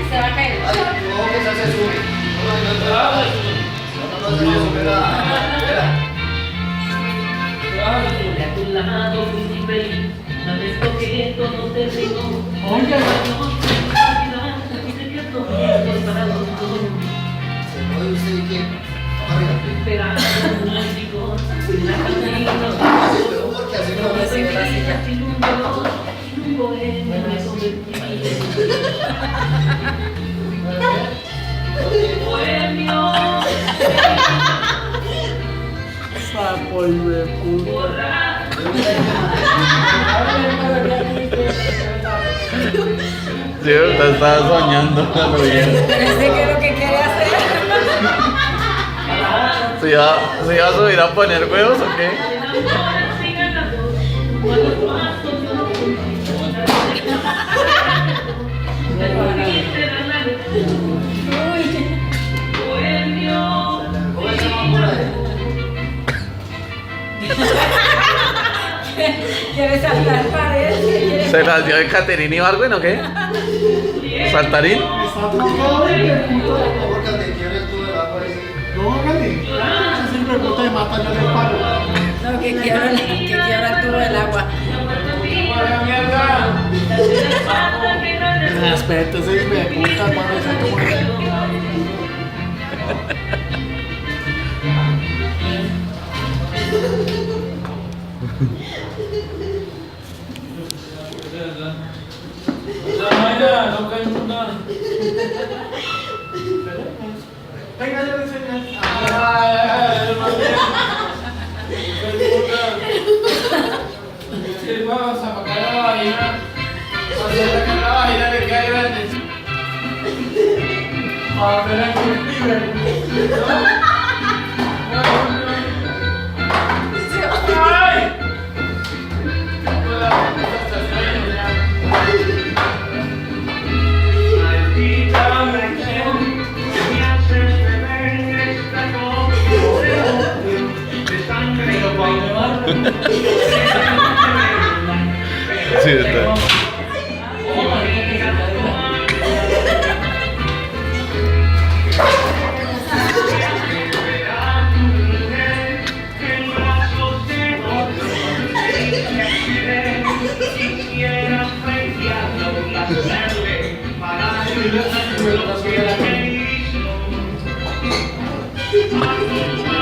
Se va a caer. Ay, no, que se sube. No, no, no, espera. A tu lado fui feliz, una vez coqueto no te digo. Oye, para los dos. Se mueve usted y qué. Esperando un músico, la camino. Pero porque así no me sigue la silla. Un bohemio me convertí. Bohemio. Sapo y de puta. Sí, usted estaba soñando cuando viene. Parece que es lo que quiere hacer. ¿Se iba a subir a poner huevos o qué? Quiere saltar paredes. ¿Se las dio de Caterina Ibargüen o qué? ¿Saltarín? Porque te quiere el tubo del agua ese. No, Cali. Ese siempre puta de mata yo le paro. No, que quiebra el tubo del agua. Respeto, ese me puta cuando se muere. Venga, yo le enseño. Vamos a pagar la vaina. Vamos a sacar la vaina de que hay grandes. A ver, ¡ay! Maldita mujer que me haces beber esta copa de sangre y lo Sí, está.